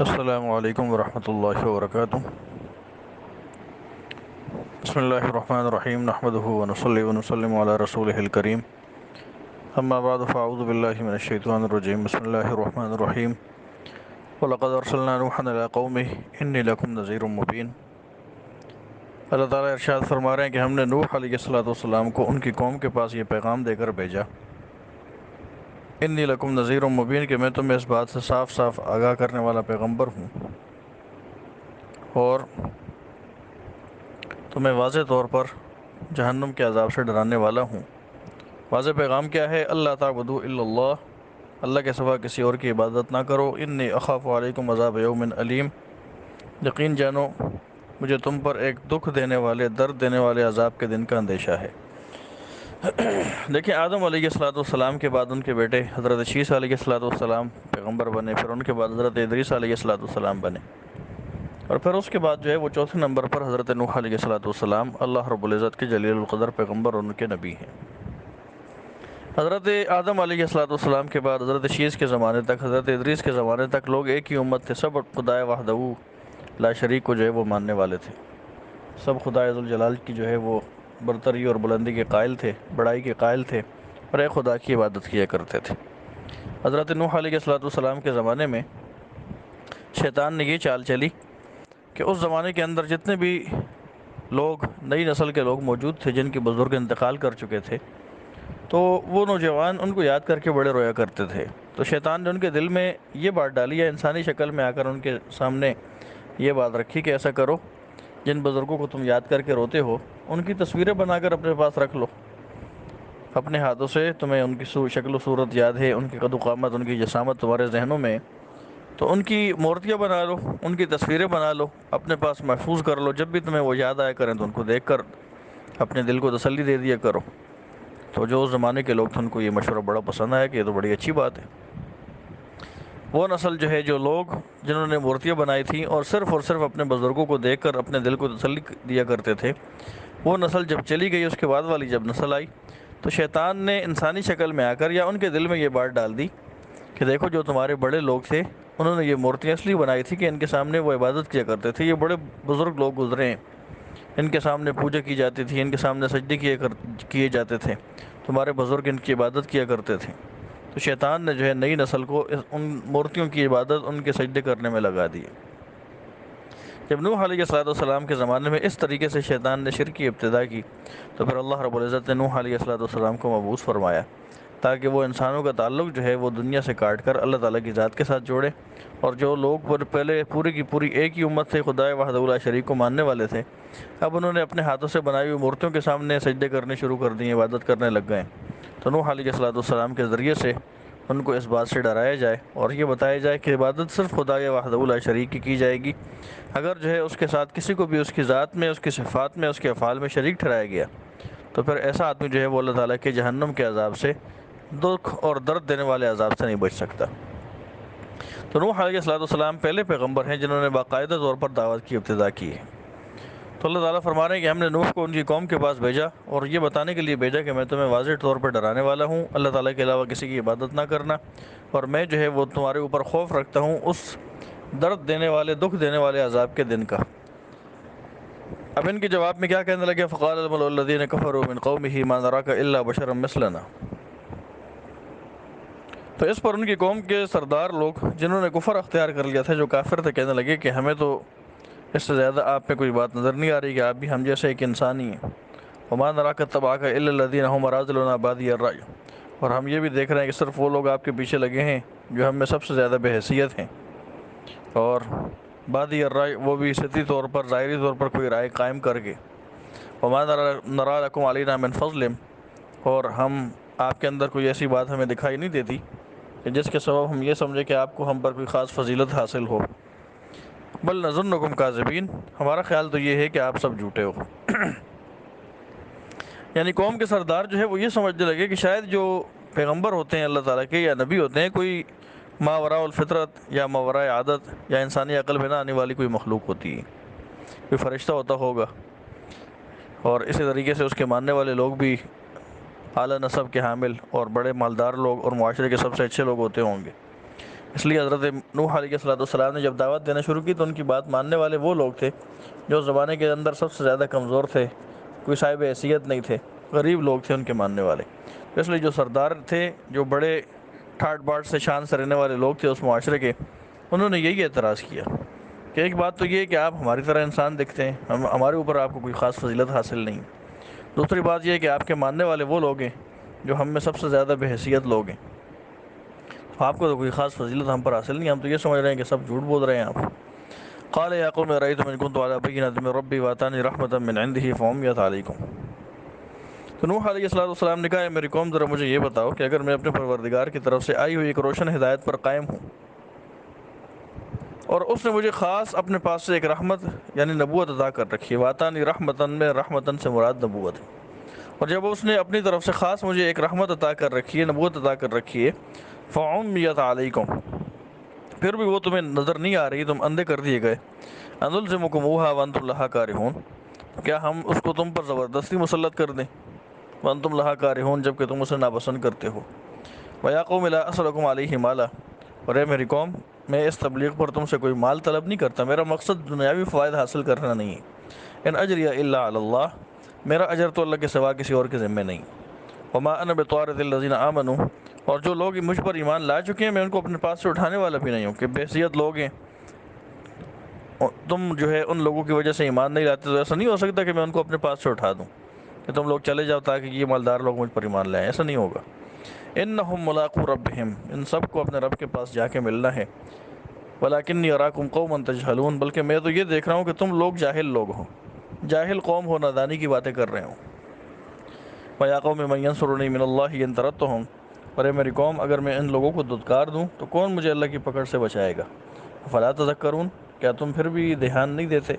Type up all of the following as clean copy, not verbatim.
السلام علیکم ورحمۃ اللہ وبرکاتہ۔ بسم اللہ الرحمن الرحیم، نحمدہ ونصلی ونسلم علی رسولہ الکریم، اما بعد فاعوذ باللہ من الشیطان الرجیم، بسم اللہ الرحمن الرحیم۔ وَلَقَدْ أَرْسَلْنَا نُوحًا إِلَىٰ قَوْمِهِ إِنِّي لَكُمْ نَذِيرٌ مُّبِينٌ۔ اللہ تعالیٰ ارشاد فرما رہے ہیں کہ ہم نے نوح علیہ السلام کو ان کی قوم کے پاس یہ پیغام دے کر بھیجا، انی لکم نذیر مبین، کہ میں تمہیں اس بات سے صاف صاف آگاہ کرنے والا پیغمبر ہوں اور تمہیں واضح طور پر جہنم کے عذاب سے ڈرانے والا ہوں۔ واضح پیغام کیا ہے؟ اللہ تعبدوا الا اللہ، اللہ کے سوا کسی اور کی عبادت نہ کرو۔ انی اخاف علیکم عذاب یوم علیم، یقین جانو مجھے تم پر ایک دکھ دینے والے، درد دینے والے عذاب کے دن کا اندیشہ ہے۔ دیکھیں، آدم علیہ السلام کے بعد ان کے بیٹے حضرت شیس علیہ السلام پیغمبر بنے، پھر ان کے بعد حضرت ادریس علیہ السلام بنے، اور پھر اس کے بعد جو ہے وہ چوتھے نمبر پر حضرت نوح علیہ السلام اللہ رب العزت کے جلیل القدر پیغمبر اور ان کے نبی ہیں۔ حضرت آدم علیہ السلام کے بعد حضرت شیس کے زمانے تک، حضرت ادریس کے زمانے تک لوگ ایک ہی امت تھے، سب خدائے وحدہ لا شریک کو جو ہے وہ ماننے والے تھے، سب خدائے ذوالجلال کی جو ہے وہ برتری اور بلندی کے قائل تھے، بڑائی کے قائل تھے، اور ایک خدا کی عبادت کیا کرتے تھے۔ حضرت نوح علیہ السلام کے زمانے میں شیطان نے یہ چال چلی کہ اس زمانے کے اندر جتنے بھی لوگ، نئی نسل کے لوگ موجود تھے جن کے بزرگ انتقال کر چکے تھے، تو وہ نوجوان ان کو یاد کر کے بڑے رویا کرتے تھے۔ تو شیطان نے ان کے دل میں یہ بات ڈالی، یا انسانی شکل میں آ کر ان کے سامنے یہ بات رکھی کہ ایسا کرو، جن بزرگوں کو تم یاد کر کے روتے ہو ان کی تصویریں بنا کر اپنے پاس رکھ لو، اپنے ہاتھوں سے تمہیں ان کی شکل و صورت یاد ہے، ان کی قد و قامت، ان کی جسامت تمہارے ذہنوں میں، تو ان کی مورتیاں بنا لو، ان کی تصویریں بنا لو، اپنے پاس محفوظ کر لو، جب بھی تمہیں وہ یاد آیا کریں تو ان کو دیکھ کر اپنے دل کو تسلی دے دیا کرو۔ تو جو اس زمانے کے لوگ تھے ان کو یہ مشورہ بڑا پسند آیا کہ یہ تو بڑی اچھی بات ہے۔ وہ نسل جو ہے، جو لوگ جنہوں نے مورتیاں بنائی تھیں اور صرف اپنے بزرگوں کو دیکھ کر اپنے دل کو تسلی دیا کرتے تھے، وہ نسل جب چلی گئی، اس کے بعد والی جب نسل آئی تو شیطان نے انسانی شکل میں آ کر یا ان کے دل میں یہ بات ڈال دی کہ دیکھو، جو تمہارے بڑے لوگ تھے انہوں نے یہ مورتیاں اس لیے بنائی تھی کہ ان کے سامنے وہ عبادت کیا کرتے تھے، یہ بڑے بزرگ لوگ گزرے ہیں، ان کے سامنے پوجا کی جاتی تھی، ان کے سامنے سجدے کیے جاتے تھے، تمہارے بزرگ ان کی عبادت کیا کرتے تھے۔ تو شیطان نے جو ہے نئی نسل کو ان مورتیوں کی عبادت، ان کے سجدے کرنے میں لگا دی۔ جب نوح علیہ السلام کے زمانے میں اس طریقے سے شیطان نے شرک کی ابتدا کی، تو پھر اللہ رب العزت نے نوح علیہ السلام کو مبعوث فرمایا تاکہ وہ انسانوں کا تعلق جو ہے وہ دنیا سے کاٹ کر اللہ تعالیٰ کی ذات کے ساتھ جوڑے، اور جو لوگ پہلے پوری کی پوری ایک ہی امت تھے، خدائے وحدہ لا شریک کو ماننے والے تھے، اب انہوں نے اپنے ہاتھوں سے بنائی ہوئی مورتیوں کے سامنے سجدے کرنے شروع کر دیے، عبادت کرنے لگ گئے۔ تو نوح علیہ السلام کے ذریعے سے ان کو اس بات سے ڈرایا جائے اور یہ بتایا جائے کہ عبادت صرف خدائے وحدہ لا شریک کی جائے گی۔ اگر جو ہے اس کے ساتھ کسی کو بھی اس کی ذات میں، اس کی صفات میں، اس کے افعال میں شریک ٹھہرایا گیا تو پھر ایسا آدمی جو ہے وہ اللہ تعالیٰ کے جہنم کے عذاب سے، دکھ اور درد دینے والے عذاب سے نہیں بچ سکتا۔ تو نوح علیہ السلام پہلے پیغمبر ہیں جنہوں نے باقاعدہ طور پر دعوت کی ابتدا کی ہے۔ تو اللہ تعالیٰ فرما رہے ہیں کہ ہم نے نوح کو ان کی قوم کے پاس بھیجا اور یہ بتانے کے لیے بھیجا کہ میں تمہیں واضح طور پر ڈرانے والا ہوں، اللہ تعالیٰ کے علاوہ کسی کی عبادت نہ کرنا، اور میں جو ہے وہ تمہارے اوپر خوف رکھتا ہوں اس درد دینے والے، دکھ دینے والے عذاب کے دن کا۔ اب ان کے جواب میں کیا کہنے لگے؟ فقال الملأ الذین کفروا من قومہ ما نراک الا بشرا مثلنا۔ تو اس پر ان کی قوم کے سردار لوگ جنہوں نے کفر اختیار کر لیا تھا، جو کافر تھے، کہنے لگے کہ ہمیں تو اس سے زیادہ آپ پہ کوئی بات نظر نہیں آ رہی کہ آپ بھی ہم جیسے ایک انسان ہی ہیں۔ وما نراک اتبعک الا الذین هم اراذلنا بادی الرأی، اور ہم یہ بھی دیکھ رہے ہیں کہ صرف وہ لوگ آپ کے پیچھے لگے ہیں جو ہم میں سب سے زیادہ بے حیثیت ہیں، اور بادی الرأی، وہ بھی سطحی طور پر، ظاہری طور پر کوئی رائے قائم کر کے۔ وما نرا لکم علینا من فضل، اور ہم آپ کے اندر کوئی ایسی بات ہمیں دکھائی نہیں دیتی کہ جس کے سبب ہم یہ سمجھے کہ آپ کو ہم پر کوئی خاص فضیلت حاصل ہو۔ بل نظنکم کاذبین، ہمارا خیال تو یہ ہے کہ آپ سب جھوٹے ہو۔ یعنی قوم کے سردار جو ہے وہ یہ سمجھنے لگے کہ شاید جو پیغمبر ہوتے ہیں اللہ تعالیٰ کے یا نبی ہوتے ہیں، کوئی ماوراء الفطرت یا ماوراء عادت یا انسانی عقل میں نہ آنے والی کوئی مخلوق ہوتی ہے، کوئی فرشتہ ہوتا ہوگا، اور اسی طریقے سے اس کے ماننے والے لوگ بھی اعلیٰ نسب کے حامل اور بڑے مالدار لوگ اور معاشرے کے سب سے اچھے لوگ ہوتے ہوں گے۔ اس لیے حضرت نوح علیہ السلام نے جب دعوت دینا شروع کی تو ان کی بات ماننے والے وہ لوگ تھے جو اس زمانے کے اندر سب سے زیادہ کمزور تھے، کوئی صاحب حیثیت نہیں تھے، غریب لوگ تھے ان کے ماننے والے۔ اس لیے جو سردار تھے، جو بڑے ٹھاٹ باٹ سے شان سے رہنے والے لوگ تھے اس معاشرے کے، انہوں نے یہی اعتراض کیا کہ ایک بات تو یہ ہے کہ آپ ہماری طرح انسان دکھتے ہیں، ہمارے اوپر آپ کو کوئی خاص فضیلت حاصل نہیں۔ دوسری بات یہ ہے کہ آپ کے ماننے والے وہ لوگ ہیں جو ہم میں سب سے زیادہ بے حیثیت لوگ ہیں، آپ کو تو کوئی خاص فضیلت ہم پر حاصل نہیں، ہم تو یہ سمجھ رہے ہیں کہ سب جھوٹ بول رہے ہیں آپ۔ قال یا قوم ارأيتم ان كنت على بينة من ربي واتاني رحمة من عنده فعميت عليكم۔ تو نوح علیہ السلام نے کہا، میری قوم ذرا مجھے یہ بتاؤ کہ اگر میں اپنے پروردگار کی طرف سے آئی ہوئی ایک روشن ہدایت پر قائم ہوں اور اس نے مجھے خاص اپنے پاس سے ایک رحمت یعنی نبوت عطا کر رکھی ہے، واتانی رحمتن میں رحمتن سے مراد نبوت ہے، اور جب اس نے اپنی طرف سے خاص مجھے ایک رحمت عطا کر رکھی ہے، نبوت عطا کر رکھی ہے، فعمیت علیکم، پھر بھی وہ تمہیں نظر نہیں آ رہی، تم اندھے کر دیے گئے، انلزمکموہا وانتم لہا کارہون، کیا ہم اس کو تم پر زبردستی مسلط کر دیں، وانتم لہا کارہون، جبکہ تم اسے ناپسند کرتے ہو۔ وَيَا قَوْمِ لَا أَسْأَلُكُمْ عَلَيْهِ مَالًا، اور اے میری قوم، میں اس تبلیغ پر تم سے کوئی مال طلب نہیں کرتا، میرا مقصد دنیاوی فوائد حاصل کرنا نہیں ہے۔ ان اجریہ الا علی اللہ، میرا اجر تو اللہ کے سوا کسی اور کے ذمہ نہیں۔ وما انا بطارد الذین آمنوا، اور جو لوگ مجھ پر ایمان لا چکے ہیں میں ان کو اپنے پاس سے اٹھانے والا بھی نہیں ہوں، کہ بے حیثیت لوگ ہیں، تم جو ہے ان لوگوں کی وجہ سے ایمان نہیں لاتے تو ایسا نہیں ہو سکتا کہ میں ان کو اپنے پاس سے اٹھا دوں کہ تم لوگ چلے جاؤ تاکہ یہ مالدار لوگ مجھ پر ایمان لائیں، ایسا نہیں ہوگا۔ انہم ملاقو ربہم، ان سب کو اپنے رب کے پاس جا کے ملنا ہے۔ ولکنی اراکم قوما تجہلون، بلکہ میں تو یہ دیکھ رہا ہوں کہ تم لوگ جاہل لوگ ہو، جاہل قوم ہو، نادانی کی باتیں کر رہے ہو۔ وَيَا قَوْمِ مَن يَنصُرُنِي مِنَ اللَّهِ إِن طَرَدتُّهُمْ، اور اے میری قوم، اگر میں ان لوگوں کو دھتکار دوں تو کون مجھے اللہ کی پکڑ سے بچائے گا؟ فلا تذکرون، کیا تم پھر بھی دھیان نہیں دیتے؟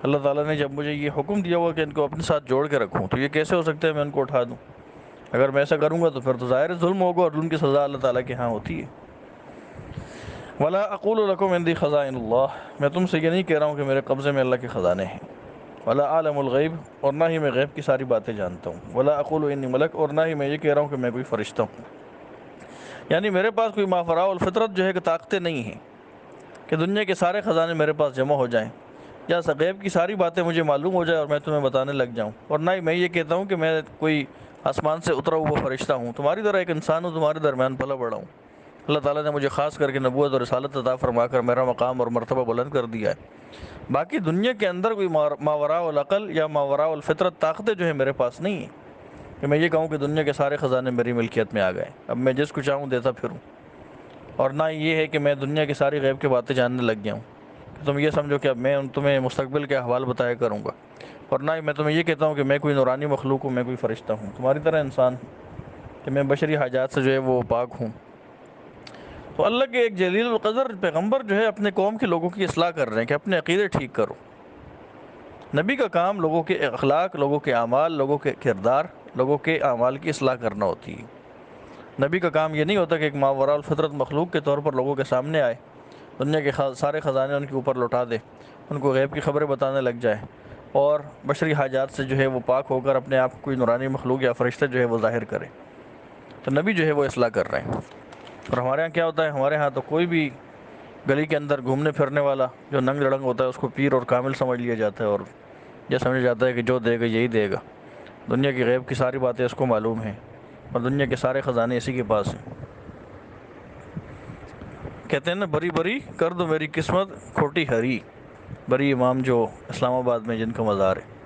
اللہ تعالیٰ نے جب مجھے یہ حکم دیا ہوا کہ ان کو اپنے ساتھ جوڑ کے رکھوں تو یہ کیسے ہو سکتا ہے میں ان کو اٹھا دوں؟ اگر میں ایسا کروں گا تو پھر تو ظاہر ظلم ہوگا، اور ظلم کی سزا اللہ تعالیٰ کے ہاں ہوتی ہے۔ ولا اقول لکم عندی خزائن اللہ، میں تم سے یہ نہیں کہہ رہا ہوں کہ میرے قبضے میں اللہ کے خزانے ہیں۔ ولا عالم الغیب، اور نہ ہی میں غیب کی ساری باتیں جانتا ہوں۔ ولا اقول انی ملک، اور نہ ہی میں یہ کہہ رہا ہوں کہ میں کوئی فرشتہ ہوں۔ یعنی میرے پاس کوئی ماوراء الفطرت جو ہے کہ طاقتیں نہیں ہیں کہ دنیا کے سارے خزانے میرے پاس جمع ہو جائیں، یا غیب کی ساری باتیں مجھے معلوم ہو جائے اور میں تمہیں بتانے لگ جاؤں، اور نہ ہی میں یہ کہتا ہوں کہ میں کوئی آسمان سے اترا ہوا فرشتہ ہوں، تمہاری طرح ایک انسان ہوں، تمہارے درمیان پلا بڑا ہوں۔ اللہ تعالیٰ نے مجھے خاص کر کے نبوت اور رسالت عطا فرما کر میرا مقام اور مرتبہ بلند کر دیا ہے۔ باقی دنیا کے اندر کوئی ماوراء العقل یا ماوراء الفطرت طاقتیں جو ہیں میرے پاس نہیں ہیں کہ میں یہ کہوں کہ دنیا کے سارے خزانے میری ملکیت میں آ گئے، اب میں جس کو چاہوں دیتا پھروں، اور نہ یہ ہے کہ میں دنیا کی ساری غیب کی باتیں جاننے لگ گیا ہوں کہ تم یہ سمجھو کہ اب میں تمہیں مستقبل کے احوال بتایا کروں گا، اور نہ ہی میں تمہیں یہ کہتا ہوں کہ میں کوئی نورانی مخلوق ہوں، میں کوئی فرشتہ ہوں، تمہاری طرح انسان ہوں کہ میں بشری حاجات سے جو ہے وہ پاک ہوں۔ تو اللہ کے ایک جلیل القدر پیغمبر جو ہے اپنے قوم کے لوگوں کی اصلاح کر رہے ہیں کہ اپنے عقیدے ٹھیک کرو۔ نبی کا کام لوگوں کے اخلاق، لوگوں کے اعمال، لوگوں کے کردار، لوگوں کے اعمال کی اصلاح کرنا ہوتی ہے۔ نبی کا کام یہ نہیں ہوتا کہ ایک ماوراء الفطرت مخلوق کے طور پر لوگوں کے سامنے آئے، دنیا کے سارے خزانے ان کے اوپر لوٹا دے، ان کو غیب کی خبریں بتانے لگ جائے، اور بشری حاجات سے جو ہے وہ پاک ہو کر اپنے آپ کو کوئی نورانی مخلوق یا فرشتہ جو ہے وہ ظاہر کرے۔ تو نبی جو ہے وہ اصلاح کر رہے ہیں۔ اور ہمارے ہاں کیا ہوتا ہے؟ ہمارے ہاں تو کوئی بھی گلی کے اندر گھومنے پھرنے والا جو ننگ لڑنگ ہوتا ہے اس کو پیر اور کامل سمجھ لیا جاتا ہے، اور یہ سمجھا جاتا ہے کہ جو دے گا یہی دے گا، دنیا کی غیب کی ساری باتیں اس کو معلوم ہیں، اور دنیا کے سارے خزانے اسی کے پاس ہیں۔ کہتے ہیں نا، بری بری کر دو میری قسمت کھوٹی ہری، بری امام جو اسلام آباد میں جن کا مزار ہے۔